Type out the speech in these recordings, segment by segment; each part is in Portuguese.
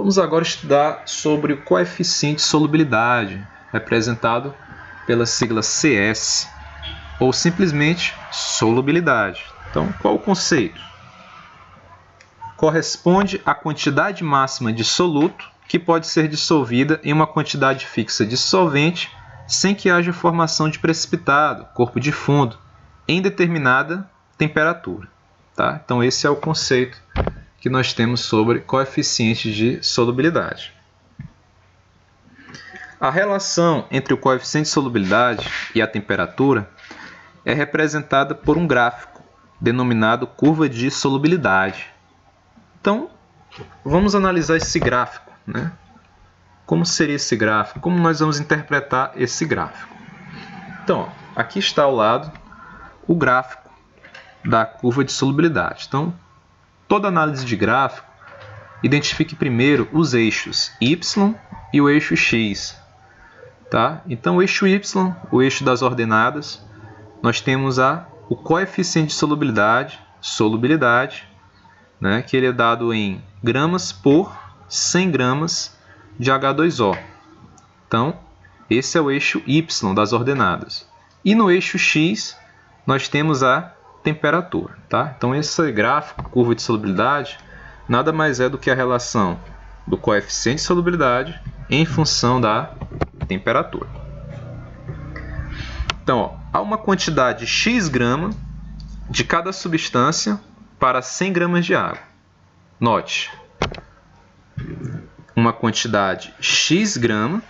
Vamos agora estudar sobre o coeficiente de solubilidade, representado pela sigla CS, ou simplesmente solubilidade. Então, qual o conceito? Corresponde à quantidade máxima de soluto que pode ser dissolvida em uma quantidade fixa de solvente sem que haja formação de precipitado, corpo de fundo, em determinada temperatura. Tá? Então, esse é o conceito que nós temos sobre coeficiente de solubilidade. A relação entre o coeficiente de solubilidade e a temperatura é representada por um gráfico, denominado curva de solubilidade. Então, vamos analisar esse gráfico, né? Como seria esse gráfico? Como nós vamos interpretar esse gráfico? Então, aqui está ao lado o gráfico da curva de solubilidade. Então, toda análise de gráfico, identifique primeiro os eixos Y e o eixo X. Tá? Então, o eixo Y, o eixo das ordenadas, nós temos o coeficiente de solubilidade, né, que ele é dado em gramas por 100 gramas de H2O. Então, esse é o eixo Y das ordenadas. E no eixo X, nós temos a temperatura. Tá? Então, esse gráfico, curva de solubilidade, nada mais é do que a relação do coeficiente de solubilidade em função da temperatura. Então, há uma quantidade X grama de cada substância para 100 gramas de água. Note, uma quantidade X grama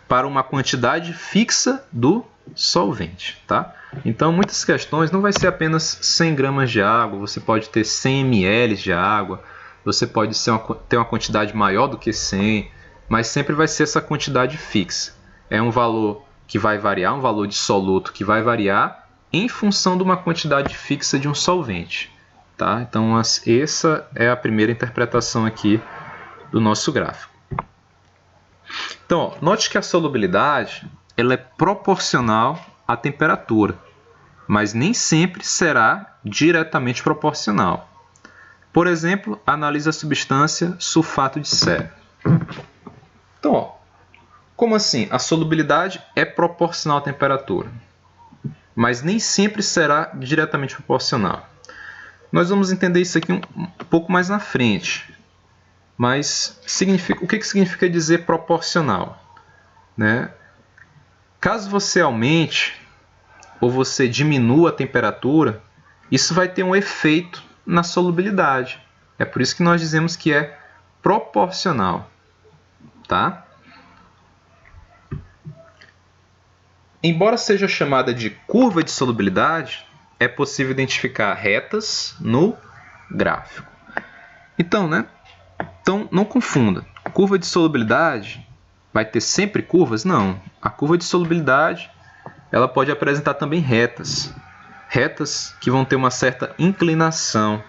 para uma quantidade fixa do solvente. Tá? Então, muitas questões não vai ser apenas 100 gramas de água, você pode ter 100 ml de água, você pode ter uma quantidade maior do que 100, mas sempre vai ser essa quantidade fixa. É um valor que vai variar, um valor de soluto que vai variar em função de uma quantidade fixa de um solvente. Tá? Então, essa é a primeira interpretação aqui do nosso gráfico. Então, note que a solubilidade ela é proporcional à temperatura, mas nem sempre será diretamente proporcional. Por exemplo, analise a substância sulfato de sésio. Então, como assim? A solubilidade é proporcional à temperatura, mas nem sempre será diretamente proporcional. Nós vamos entender isso aqui um pouco mais na frente. Mas o que significa dizer proporcional? Né? Caso você aumente ou você diminua a temperatura, isso vai ter um efeito na solubilidade. É por isso que nós dizemos que é proporcional. Tá? Embora seja chamada de curva de solubilidade, é possível identificar retas no gráfico. Então, não confunda. Curva de solubilidade vai ter sempre curvas? Não. A curva de solubilidade ela pode apresentar também retas. Retas que vão ter uma certa inclinação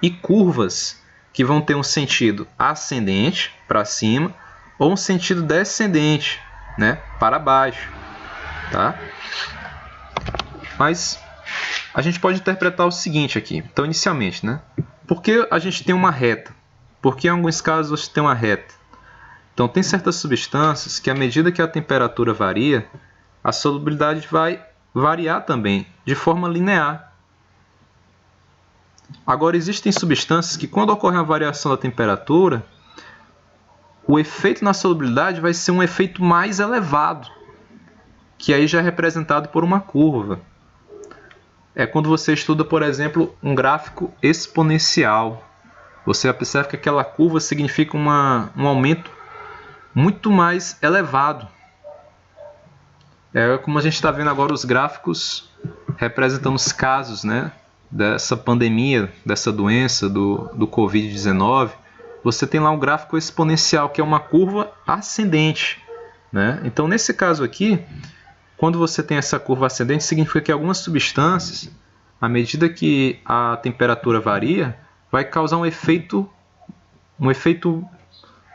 e curvas que vão ter um sentido ascendente para cima ou um sentido descendente, né, para baixo. Tá? Mas a gente pode interpretar o seguinte aqui. Então, inicialmente, né? Por que a gente tem uma reta? Porque em alguns casos você tem uma reta. Então, tem certas substâncias que, à medida que a temperatura varia, a solubilidade vai variar também, de forma linear. Agora, existem substâncias que, quando ocorre a variação da temperatura, o efeito na solubilidade vai ser um efeito mais elevado, que aí já é representado por uma curva. É quando você estuda, por exemplo, um gráfico exponencial. Você observa que aquela curva significa um aumento muito mais elevado. É como a gente está vendo agora os gráficos representando os casos, né, dessa pandemia, dessa doença do Covid-19. Você tem lá um gráfico exponencial, que é uma curva ascendente. Né? Então, nesse caso aqui, quando você tem essa curva ascendente, significa que algumas substâncias, à medida que a temperatura varia, vai causar um efeito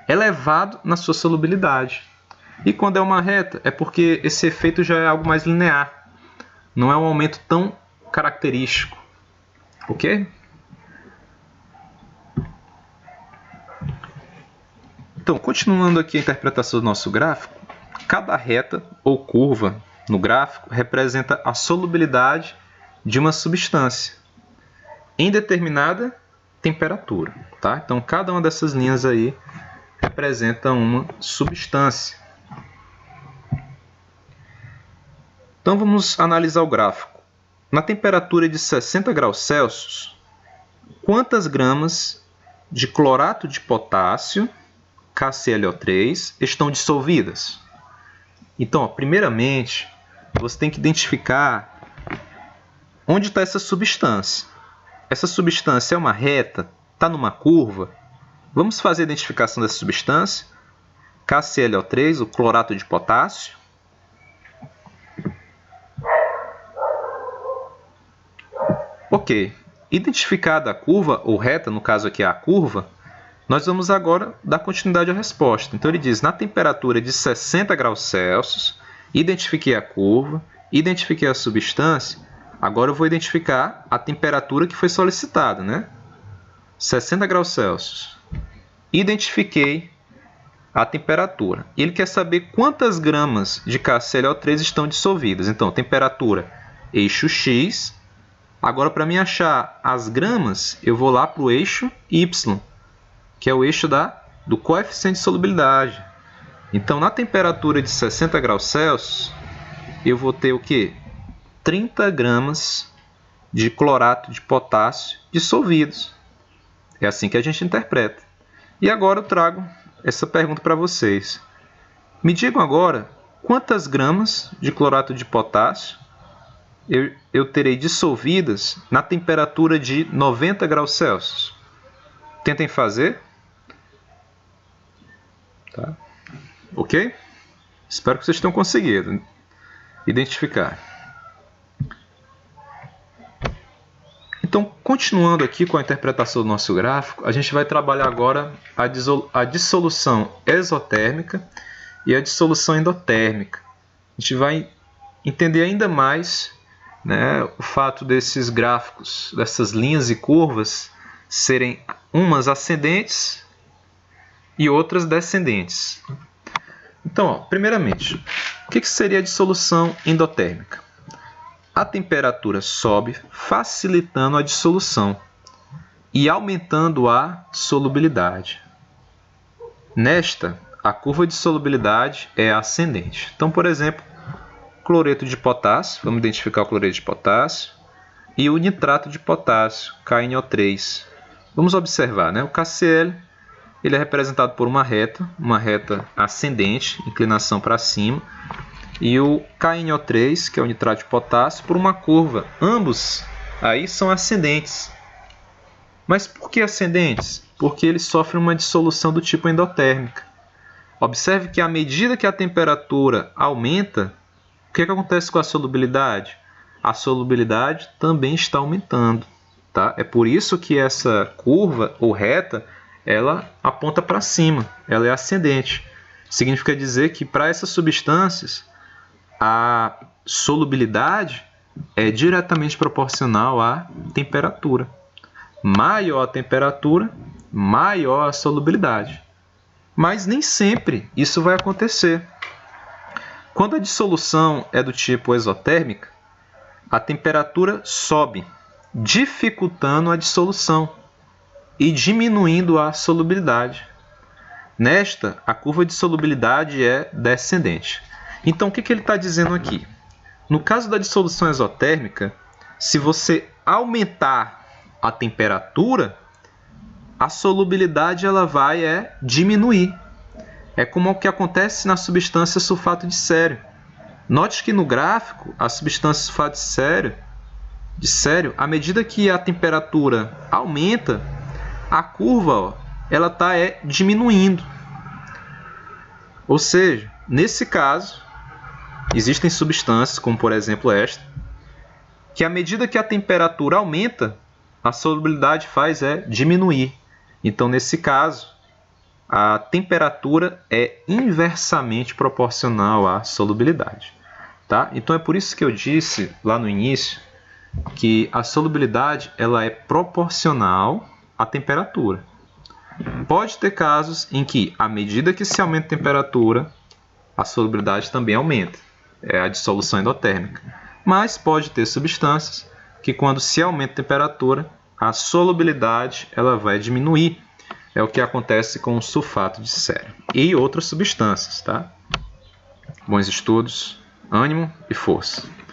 elevado na sua solubilidade. E quando é uma reta, é porque esse efeito já é algo mais linear. Não é um aumento tão característico. Ok? Então, continuando aqui a interpretação do nosso gráfico, cada reta ou curva no gráfico representa a solubilidade de uma substância em determinada temperatura, tá? Então, cada uma dessas linhas aí representa uma substância. Então, vamos analisar o gráfico. Na temperatura de 60 graus Celsius, quantas gramas de clorato de potássio, KClO3, estão dissolvidas? Então, ó, primeiramente, você tem que identificar onde está essa substância. Essa substância é uma reta? Está numa curva? Vamos fazer a identificação dessa substância. KClO3, o clorato de potássio. Ok. Identificada a curva, ou reta, no caso aqui é a curva, nós vamos agora dar continuidade à resposta. Então ele diz, na temperatura de 60 graus Celsius, identifiquei a curva, identifiquei a substância, agora eu vou identificar a temperatura que foi solicitada, né? 60 graus Celsius. Identifiquei a temperatura. Ele quer saber quantas gramas de KClO3 estão dissolvidas. Então, temperatura eixo X. Agora, para mim achar as gramas, eu vou lá para o eixo Y, que é o eixo do coeficiente de solubilidade. Então, na temperatura de 60 graus Celsius, eu vou ter o quê? 30 gramas de clorato de potássio dissolvidos. É assim que a gente interpreta. E agora eu trago essa pergunta para vocês. Me digam agora quantas gramas de clorato de potássio eu terei dissolvidas na temperatura de 90 graus Celsius. Tentem fazer. Tá? Ok? Espero que vocês tenham conseguido identificar. Então, continuando aqui com a interpretação do nosso gráfico, a gente vai trabalhar agora a dissolução exotérmica e a dissolução endotérmica. A gente vai entender ainda mais, né, o fato desses gráficos, dessas linhas e curvas, serem umas ascendentes e outras descendentes. Então, ó, primeiramente, o que seria a dissolução endotérmica? A temperatura sobe, facilitando a dissolução e aumentando a solubilidade. Nesta, a curva de solubilidade é ascendente. Então, por exemplo, cloreto de potássio, vamos identificar o cloreto de potássio, e o nitrato de potássio, KNO3. Vamos observar, né? O KCl ele é representado por uma reta ascendente, inclinação para cima, e o KNO3, que é o nitrato de potássio, por uma curva. Ambos aí são ascendentes. Mas por que ascendentes? Porque eles sofrem uma dissolução do tipo endotérmica. Observe que à medida que a temperatura aumenta, o que acontece com a solubilidade? A solubilidade também está aumentando. Tá? É por isso que essa curva ou reta ela aponta para cima, ela é ascendente. Significa dizer que para essas substâncias a solubilidade é diretamente proporcional à temperatura. Maior a temperatura, maior a solubilidade. Mas nem sempre isso vai acontecer. Quando a dissolução é do tipo exotérmica, a temperatura sobe, dificultando a dissolução e diminuindo a solubilidade. Nesta, a curva de solubilidade é descendente. Então, o que ele está dizendo aqui? No caso da dissolução exotérmica, se você aumentar a temperatura, a solubilidade ela vai diminuir. É como o que acontece na substância sulfato de sério. Note que no gráfico, a substância sulfato de sério, à medida que a temperatura aumenta, a curva ela está diminuindo. Ou seja, nesse caso, existem substâncias, como por exemplo esta, que à medida que a temperatura aumenta, a solubilidade faz diminuir. Então, nesse caso, a temperatura é inversamente proporcional à solubilidade. Tá? Então, é por isso que eu disse lá no início que a solubilidade ela é proporcional à temperatura. Pode ter casos em que, à medida que se aumenta a temperatura, a solubilidade também aumenta. É a dissolução endotérmica. Mas pode ter substâncias que, quando se aumenta a temperatura, a solubilidade ela vai diminuir. É o que acontece com o sulfato de sério. E outras substâncias, tá? Bons estudos, ânimo e força.